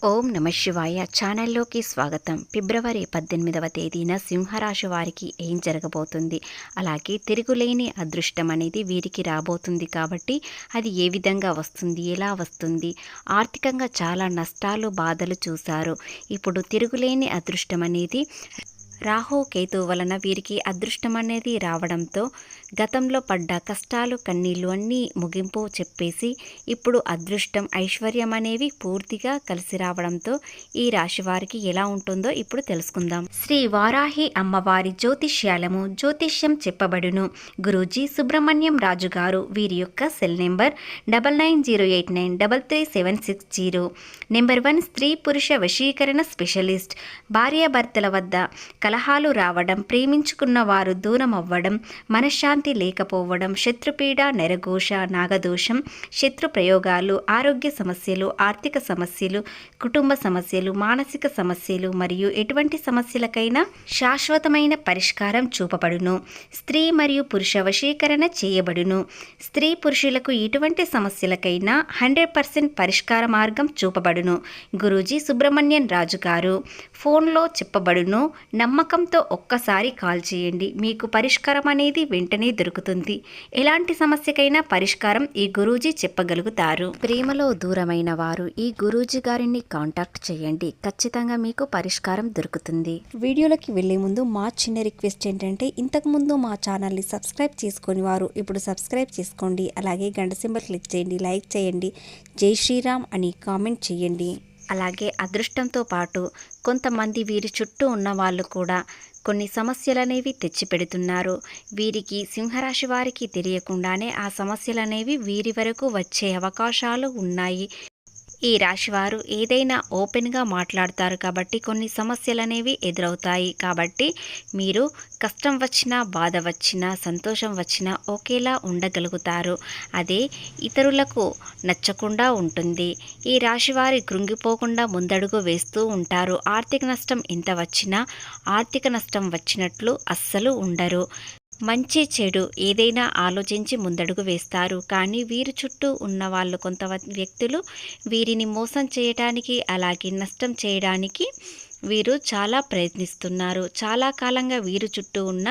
ఓం నమ శివాయ ఛానల్లోకి స్వాగతం. ఫిబ్రవరి 18వ తేదీన సింహరాశి వారికి ఏం జరగబోతుంది, అలాగే తిరుగులేని అదృష్టం అనేది వీరికి రాబోతుంది. కాబట్టి అది ఏ విధంగా వస్తుంది, ఎలా వస్తుంది, ఆర్థికంగా చాలా నష్టాలు బాధలు చూశారు. ఇప్పుడు తిరుగులేని అదృష్టం అనేది రాహు కేతు వలన వీరికి అదృష్టం అనేది రావడంతో గతంలో పడ్డ కష్టాలు కన్నీళ్ళు అన్నీ ముగింపు చెప్పేసి ఇప్పుడు అదృష్టం ఐశ్వర్యం అనేవి పూర్తిగా కలిసి రావడంతో ఈ రాశి వారికి ఎలా ఉంటుందో ఇప్పుడు తెలుసుకుందాం. శ్రీ వారాహి అమ్మవారి జ్యోతిష్యం చెప్పబడును. గురూజీ సుబ్రహ్మణ్యం రాజు గారు. వీరి యొక్క సెల్ నెంబర్ 9908933760. నెంబర్ 1 స్త్రీ పురుష వశీకరణ స్పెషలిస్ట్. భార్యాభర్తల వద్ద కలహాలు రావడం, ప్రేమించుకున్న వారు దూరం అవ్వడం, మనశ్శాంతి లేకపోవడం, శత్రుపీడ, నెరఘోష, నాగదోషం, శత్రు ప్రయోగాలు, ఆరోగ్య సమస్యలు, ఆర్థిక సమస్యలు, కుటుంబ సమస్యలు, మానసిక సమస్యలు మరియు ఎటువంటి సమస్యలకైనా శాశ్వతమైన పరిష్కారం చూపబడును. స్త్రీ మరియు పురుష వశీకరణ చేయబడును. స్త్రీ పురుషులకు ఎటువంటి సమస్యలకైనా 100% పరిష్కార మార్గం చూపబడును. గురూజీ సుబ్రహ్మణ్యం రాజు గారు. ఫోన్లో చెప్పబడును. నమ్మకంతో ఒక్కసారి కాల్ చేయండి, మీకు పరిష్కారం అనేది వెంటనే దొరుకుతుంది. ఎలాంటి సమస్యకైనా పరిష్కారం ఈ గురూజీ చెప్పగలుగుతారు. ప్రేమలో దూరమైన వారు ఈ గురూజీ గారిని కాంటాక్ట్ చేయండి, ఖచ్చితంగా మీకు పరిష్కారం దొరుకుతుంది. వీడియోలోకి వెళ్లే ముందు మా చిన్న రిక్వెస్ట్ ఏంటంటే, ఇంతకుముందు మా ఛానల్ని సబ్స్క్రైబ్ చేసుకొని వారు ఇప్పుడు సబ్స్క్రైబ్ చేసుకోండి. అలాగే గంట సింబల్ క్లిక్ చేయండి, లైక్ చేయండి, జై శ్రీరామ్ అని కామెంట్ చేయండి. అలాగే అదృష్టంతో పాటు కొంతమంది వీరి చుట్టూ ఉన్న వాళ్ళు కూడా కొన్ని సమస్యలనేవి తెచ్చిపెడుతున్నారు. వీరికి సింహరాశి వారికి తెలియకుండానే ఆ సమస్యలనేవి వీరి వరకు వచ్చే అవకాశాలు ఉన్నాయి. ఈ రాశివారు ఏదైనా ఓపెన్గా మాట్లాడతారు కాబట్టి కొన్ని సమస్యలు అనేవి ఎదురవుతాయి. కాబట్టి మీరు కష్టం వచ్చినా, బాధ వచ్చినా, సంతోషం వచ్చినా ఒకేలా ఉండగలుగుతారు. అదే ఇతరులకు నచ్చకుండా ఉంటుంది. ఈ రాశివారి కృంగిపోకుండా ముందడుగు వేస్తూ ఉంటారు. ఆర్థిక నష్టం ఎంత వచ్చినా ఆర్థిక నష్టం వచ్చినట్లు అస్సలు ఉండరు. మంచి చెడు ఏదైనా ఆలోచించి ముందడుగు వేస్తారు. కానీ వీరి చుట్టూ ఉన్న వాళ్ళు కొంత వ్యక్తులు వీరిని మోసం చేయడానికి, అలాగే నష్టం చేయడానికి వీరు చాలా ప్రయత్నిస్తున్నారు. చాలా కాలంగా వీరు చుట్టూ ఉన్న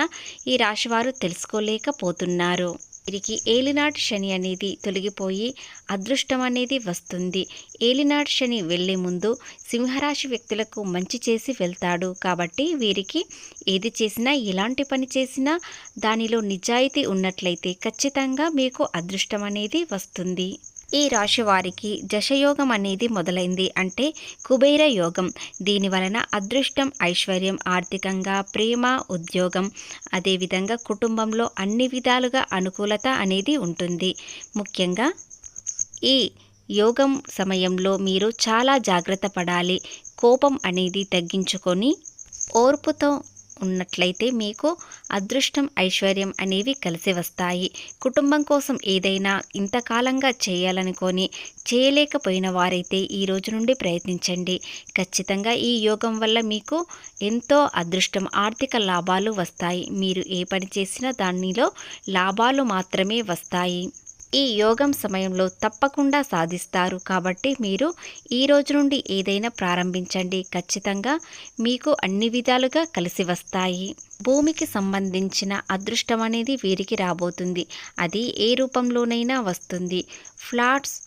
ఈ రాశివారు తెలుసుకోలేకపోతున్నారు. వీరికి ఏలినాటి శని అనేది తొలగిపోయి అదృష్టం అనేది వస్తుంది. ఏలినాటి శని వెళ్ళే ముందు సింహరాశి వ్యక్తులకు మంచి చేసి వెళ్తాడు. కాబట్టి వీరికి ఏది చేసినా, ఎలాంటి పని చేసినా దానిలో నిజాయితీ ఉన్నట్లయితే ఖచ్చితంగా మీకు అదృష్టం అనేది వస్తుంది. ఈ రాశి వారికి దశయోగం అనేది మొదలైంది, అంటే కుబేర యోగం. దీని వలన అదృష్టం, ఐశ్వర్యం, ఆర్థికంగా, ప్రేమ, ఉద్యోగం, అదేవిధంగా కుటుంబంలో అన్ని విధాలుగా అనుకూలత అనేది ఉంటుంది. ముఖ్యంగా ఈ యోగం సమయంలో మీరు చాలా జాగ్రత్త పడాలి. కోపం అనేది తగ్గించుకొని ఓర్పుతో ఉన్నట్లయితే మీకు అదృష్టం, ఐశ్వర్యం అనేవి కలిసి వస్తాయి. కుటుంబం కోసం ఏదైనా ఇంతకాలంగా చేయాలనుకొని చేయలేకపోయిన వారైతే ఈ రోజు నుండి ప్రయత్నించండి. ఖచ్చితంగా ఈ యోగం వల్ల మీకు ఎంతో అదృష్టం, ఆర్థిక లాభాలు వస్తాయి. మీరు ఏ పని చేసినా దానిలో లాభాలు మాత్రమే వస్తాయి. ఈ యోగం సమయంలో తప్పకుండా సాధిస్తారు. కాబట్టి మీరు ఈ రోజు నుండి ఏదైనా ప్రారంభించండి, ఖచ్చితంగా మీకు అన్ని విధాలుగా కలిసి వస్తాయి. భూమికి సంబంధించిన అదృష్టం అనేది వీరికి రాబోతుంది. అది ఏ రూపంలోనైనా వస్తుంది. ఫ్లాట్స్,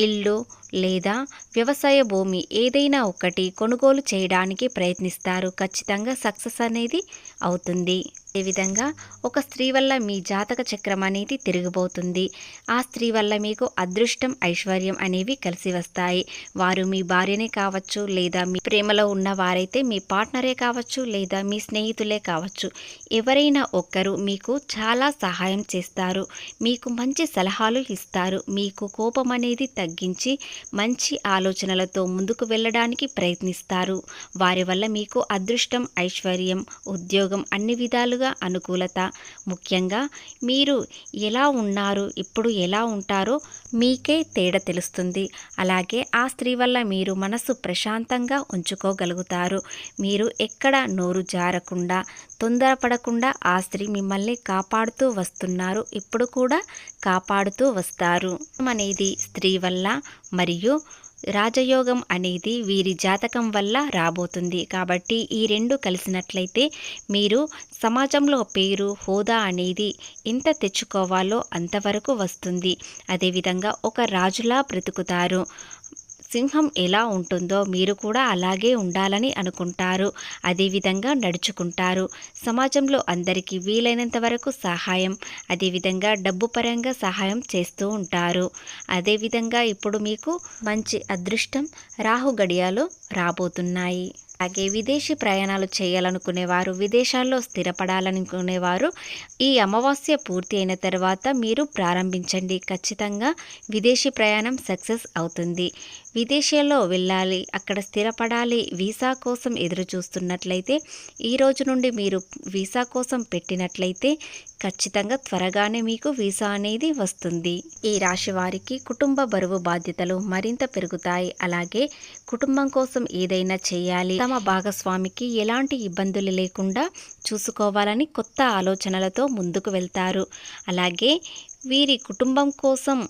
ఇల్లు లేదా వ్యవసాయ భూమి ఏదైనా ఒకటి కొనుగోలు చేయడానికి ప్రయత్నిస్తారు. ఖచ్చితంగా సక్సెస్ అనేది అవుతుంది. అదేవిధంగా ఒక స్త్రీ వల్ల మీ జాతక చక్రం అనేది తిరిగిపోతుంది. ఆ స్త్రీ వల్ల మీకు అదృష్టం, ఐశ్వర్యం అనేవి కలిసి వస్తాయి. వారు మీ భార్యనే కావచ్చు, లేదా మీ ప్రేమలో ఉన్న వారైతే మీ పార్ట్నరే కావచ్చు, లేదా మీ స్నేహితులే కావచ్చు. ఎవరైనా ఒక్కరు మీకు చాలా సహాయం చేస్తారు, మీకు మంచి సలహాలు ఇస్తారు. మీకు కోపం అనేది తగ్గించి మంచి ఆలోచనలతో ముందుకు వెళ్ళడానికి ప్రయత్నిస్తారు. వారి వల్ల మీకు అదృష్టం, ఐశ్వర్యం, ఉద్యోగం, అన్ని విధాలుగా అనుకూలత. ముఖ్యంగా మీరు ఎలా ఉన్నారు, ఇప్పుడు ఎలా ఉంటారో మీకే తేడా తెలుస్తుంది. అలాగే ఆ స్త్రీ వల్ల మీరు మనసు ప్రశాంతంగా ఉంచుకోగలుగుతారు. మీరు ఎక్కడ నోరు జారకుండా, తొందరపడకుండా ఆ స్త్రీ మిమ్మల్ని కాపాడుతూ వస్తున్నారు, ఇప్పుడు కూడా కాపాడుతూ వస్తారు. అనేది స్త్రీ వల్ల మరియు రాజయోగం అనేది వీరి జాతకం వల్ల రాబోతుంది. కాబట్టి ఈ రెండు కలిసినట్లయితే మీరు సమాజంలో పేరు, హోదా అనేది ఎంత తెచ్చుకోవాలో అంతవరకు వస్తుంది. అదేవిధంగా ఒక రాజులా బ్రతుకుతారు. సింహం ఎలా ఉంటుందో మీరు కూడా అలాగే ఉండాలని అనుకుంటారు. అదేవిధంగా నడుచుకుంటారు. సమాజంలో అందరికీ వీలైనంత వరకు సహాయం, అదేవిధంగా డబ్బు పరంగా సహాయం చేస్తూ ఉంటారు. అదేవిధంగా ఇప్పుడు మీకు మంచి అదృష్టం రాహు గడియాలు రాబోతున్నాయి. అలాగే విదేశీ ప్రయాణాలు చేయాలనుకునేవారు, విదేశాల్లో స్థిరపడాలనుకునేవారు ఈ అమావాస్య పూర్తి అయిన తర్వాత మీరు ప్రారంభించండి. ఖచ్చితంగా విదేశీ ప్రయాణం సక్సెస్ అవుతుంది. విదేశాల్లో వెళ్ళాలి, అక్కడ స్థిరపడాలి, వీసా కోసం ఎదురు చూస్తున్నట్లయితే ఈ రోజు నుండి మీరు వీసా కోసం పెట్టినట్లయితే ఖచ్చితంగా త్వరగానే మీకు వీసా అనేది వస్తుంది. ఈ రాశి వారికి కుటుంబ బరువు బాధ్యతలు మరింత పెరుగుతాయి. అలాగే కుటుంబం కోసం ఏదైనా చేయాలి, తమ భాగస్వామికి ఎలాంటి ఇబ్బందులు లేకుండా చూసుకోవాలని కొత్త ఆలోచనలతో ముందుకు వెళ్తారు. అలాగే వీరి కుటుంబం కోసం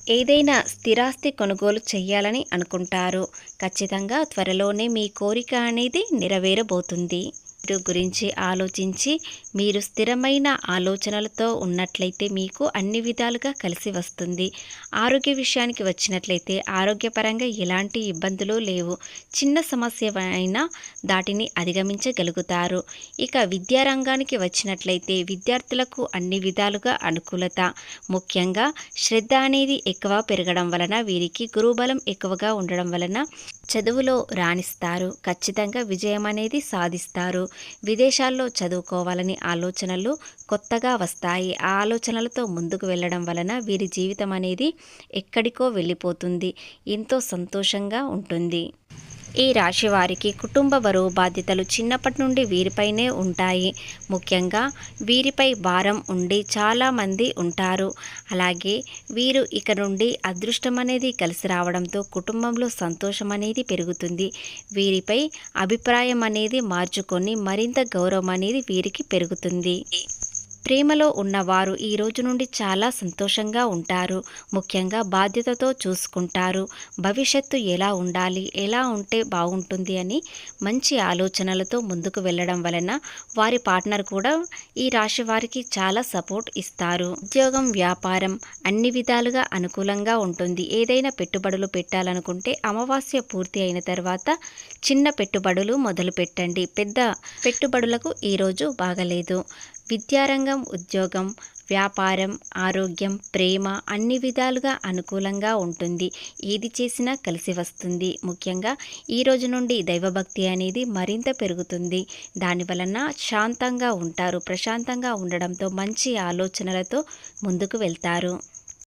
ఏదైనా స్థిరాస్తి కొనుగోలు చేయాలని అనుకుంటారు. ఖచ్చితంగా త్వరలోనే మీ కోరిక అనేది నెరవేరబోతుంది. వీటి గురించి ఆలోచించి మీరు స్థిరమైన ఆలోచనలతో ఉన్నట్లయితే మీకు అన్ని విధాలుగా కలిసి వస్తుంది. ఆరోగ్య విషయానికి వచ్చినట్లయితే ఆరోగ్యపరంగా ఎలాంటి ఇబ్బందులు లేవు. చిన్న సమస్య అయినా దాటిని అధిగమించగలుగుతారు. ఇక విద్యారంగానికి వచ్చినట్లయితే విద్యార్థులకు అన్ని విధాలుగా అనుకూలత, ముఖ్యంగా శ్రద్ధ అనేది ఎక్కువ పెరగడం వలన వీరికి గురుబలం ఎక్కువగా ఉండడం వలన చదువులో రాణిస్తారు. ఖచ్చితంగా విజయం అనేది సాధిస్తారు. విదేశాల్లో చదువుకోవాలని ఆలోచనలు కొత్తగా వస్తాయి. ఆ ఆలోచనలతో ముందుకు వెళ్ళడం వలన వీరి జీవితం అనేది ఎక్కడికో వెళ్ళిపోతుంది. ఎంతో సంతోషంగా ఉంటుంది. ఈ రాశి వారికి కుటుంబ బరువు బాధ్యతలు చిన్నప్పటి నుండి వీరిపైనే ఉంటాయి. ముఖ్యంగా వీరిపై భారం ఉండి చాలామంది ఉంటారు. అలాగే వీరు ఇక నుండి అదృష్టం అనేది కలిసి రావడంతో కుటుంబంలో సంతోషం అనేది పెరుగుతుంది. వీరిపై అభిప్రాయం అనేది మార్చుకొని మరింత గౌరవం అనేది వీరికి పెరుగుతుంది. ప్రేమలో ఉన్నవారు ఈ రోజు నుండి చాలా సంతోషంగా ఉంటారు. ముఖ్యంగా బాధ్యతతో చూసుకుంటారు. భవిష్యత్తు ఎలా ఉండాలి, ఎలా ఉంటే బాగుంటుంది అని మంచి ఆలోచనలతో ముందుకు వెళ్ళడం వలన వారి పార్ట్నర్ కూడా ఈ రాశి వారికి చాలా సపోర్ట్ ఇస్తారు. ఉద్యోగం, వ్యాపారం అన్ని విధాలుగా అనుకూలంగా ఉంటుంది. ఏదైనా పెట్టుబడులు పెట్టాలనుకుంటే అమావాస్య పూర్తి అయిన తర్వాత చిన్న పెట్టుబడులు మొదలు పెట్టండి. పెద్ద పెట్టుబడులకు ఈరోజు బాగలేదు. విద్యారంగం, ఉద్యోగం, వ్యాపారం, ఆరోగ్యం, ప్రేమ అన్ని విధాలుగా అనుకూలంగా ఉంటుంది. ఏది చేసినా కలిసి వస్తుంది. ముఖ్యంగా ఈ రోజు నుండి దైవభక్తి అనేది మరింత పెరుగుతుంది. దానివలన శాంతంగా ఉంటారు. ప్రశాంతంగా ఉండడంతో మంచి ఆలోచనలతో ముందుకు వెళ్తారు.